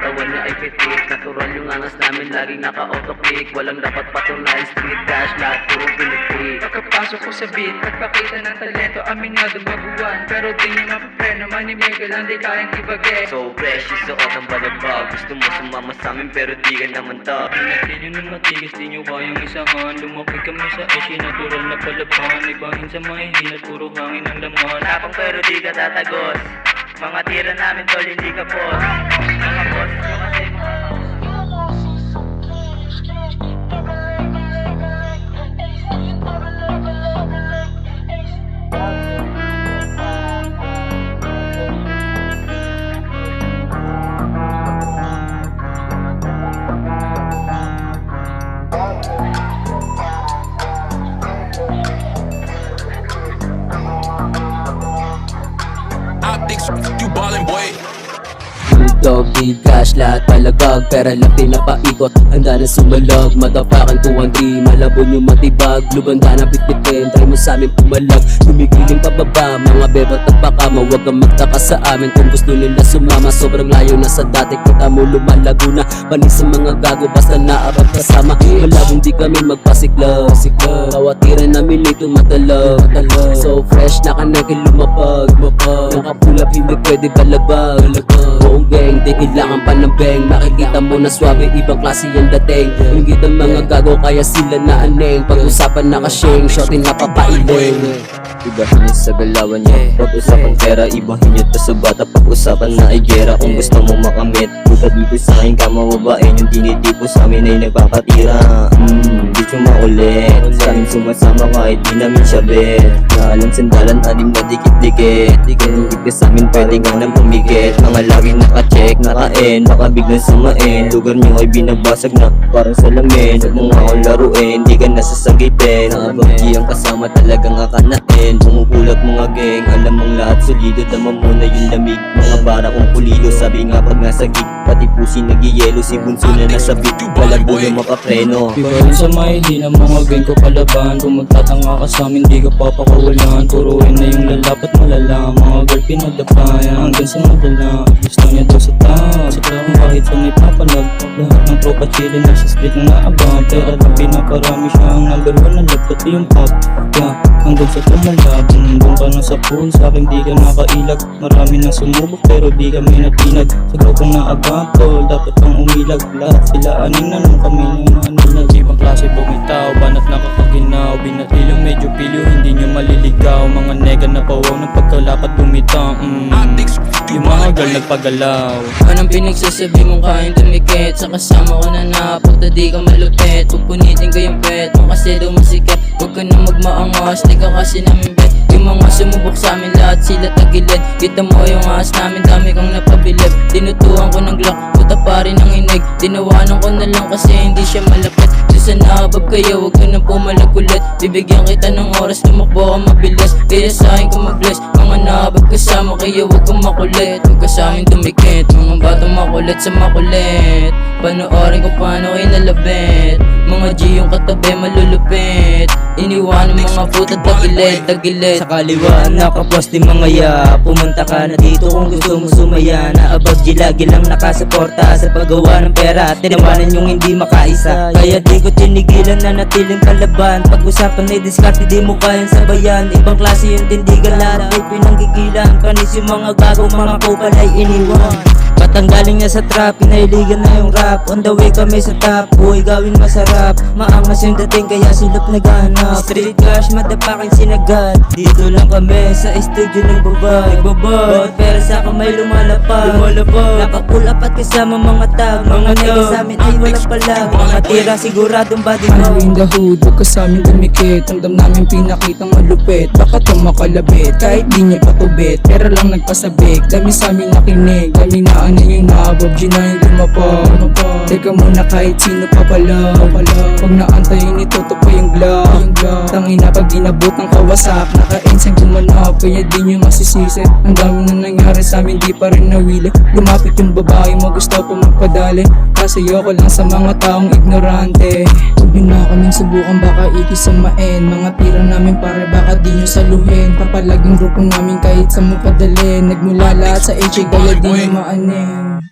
katawan niya ay pitik. Natural yung angas namin, laging naka-autoclick. Walang dapat patunay, street dash, lahat puro pinipik. Pagkapasok ko sa beat, nagpakita ng talento, aminado baguan. Pero di nyo mapapreno, manimega lang, di kayang ibagay. So fresh, isuot ang balabag. Gusto mo sumama sa amin pero di ka naman tag. Pinatin nyo ng matigas, di nyo kayang isahan. Lumapit kami sa esy, natural na palaban. Ibahin sa mahihina, puro hangin ang laman. Tapang pero di ka tatagos. Mga tira namin tol, hindi ka boss. Mga boss nyo kasi you ballin' boy. Dog, di cash, lahat palagag. Pera lang pinapaikot, handa na sumalag. Matapakan 2-1-3, malabon yung matibag. Lubanda na bitbitin, try mo sa amin pumalag. Tumigiling pababa, mga bebot at pakama. Huwag kang magtaka sa amin kung gusto nila sumama. Sobrang layo na sa dati, kita mo lumalago na. Panis sa mga gago, basta naabag kasama. Malabong di kami magpasiklaw. Kawatiran namin ito matalag. So fresh, nakanekil lumapag. Nakapulap, hindi pwede balabag. Buong gang, di kailangan pa ng bang. Makikita mo na swabe, ibang klase yung dating. Ingit ang mga gago, kaya sila na aneng. Pag-usapan nakasyeng, shorty napapailing. Ibahin niyo sa galawan niyo. Pag-usapan pera, ibahin niyo to sa bata. Pag-usapan na ay gera, kung gusto mo makamit. Buka dito sa akin ka mababain. Yung dinitipo sa amin ay nagpapatira. Di siya maulit. Sa amin sumasama kahit di namin siya bet. Naalang sandalan, anim na dikit-dikit. Hindi ka sa amin pwede ka nang pumigit. Mga lagi naka-check, naka-end, baka biglang sumain. Lugar niyo ay binabasag na parang salamin. Huwag mo nga akong laruin, di ka nasasagitin. Nakabagji ang kasama talagang akanain. Bumukulak mga geng, alam mong lahat solido. Dama mo na yung lamig, mga bara kong pulido. Sabi nga pag nasa gig, pati pusi nagiyelo. Si bunso na nasa beat, walang bulo makapreno. Ibahin sa mahihina, mga gang ko palaban. Kung magtatanga ka sa amin, di ka papakawalan. Puruin na yung lalapat malala, mga girl pinadabayan. Hanggang sa madala, gusto niya daw sa taas. Sa kung kahit sa may papalag, lahat ng tropa chillin na sa street na naabang. Pera lang pinaparami siya, ang number 1 na love, pati yung pop. Hanggang sa tumalab, doon ka na sa pool. Sa akin di ka nakailag, marami nang sumubok pero di kami natinag. Sa grupong naabang tol, dapat kang umilag. Lahat sila aning na nung kami nananilag. Ibang klase bumitaw, banat nakakaginaw. Binatilong medyo pilyo, hindi nyo maliligaw. Mga nega na pawaw ng pagkalapat bumitaw. Yung mga girl nagpagalaw. Anong pinagsasabi mong kayang tumikit? Sa kasama ko na napunta, di ka malupit. Pupunitin ko yung pet mo kasi daw masikat. Huwag ka na magmaangos, di ka kasi namin bet. Yung mga sumubok sa amin, lahat sila tagilid. Kita mo yung ahas namin, dami kong napabilib. Tinutuhan ko ng glock, puta pa rin ang inig. Tinawanan ko na lang kasi hindi siya malapit. Sa nahabag kaya huwag ka na pumalag ulit. Bibigyan kita ng oras, tumakbo ka mabilis. Kaya sa akin ka mag-bless. Mga nahabag kasama kaya huwag kang makulit. Huwag ka sa amin dumikit, mga batang makulit sa makulit. Panoorin ko paano kayo nalabit. Mga G yung katabi malulupit. Iniwan ng mga puta tagilid. Sa kaliwa nakaposte mga ya. Pumunta ka na dito kung gusto mo sumaya. Naabag G lagi lang nakasuporta sa paggawa ng pera. Tinawanan yung hindi makaisa, kaya di ko tinigilan na natiling kalaban. Pag-usapan ay diskarte di mo kayang sabayan. Ibang klase yung tindigan, lahat ay pinanggigilan. Panis yung mga gago, mga kupal ay iniwan. Patanggaling na sa trap, pinahiligan na yung rap. On the way kami sa top, buhay gawin masarap. Maangas yung dating kaya silap naghanap. Street clash, madapaking sinagad. Dito lang kami sa studio nagbabay. Bawat pera sa kamay lumalapag. Nakapulapat kasama mga tag. Mga nega sa amin ay walang palag. Mga tira siguradong body Ano mo. in the hood, huwag ka sa amin dumikit. Ang dam namin pinakitang malupit. Baka to makalabit, kahit di niya patubit. Pera lang nagpasabik, dami sa amin nakinig. Dami na ano yung naabab, G na yung lumapag. Teka muna kahit sino pa pala. Pag naantayin ito, to pa yung glock. Tangina pag inabot ng kawasak, naka-ensang gumanap, kaya di nyo masisisi. Ang dami na nangyari sa amin, di pa rin nawili. Lumapit yung babae mo, gusto pa magpadali. Kasi ayoko lang sa mga taong ignorante. Huwag nyo na kaming subukan, baka ikisamain. Mga tira namin para baka di nyo saluhin. Papalaging grupo namin kahit sa mo padalin. Nagmula lahat sa HA kaya di nyo maanin.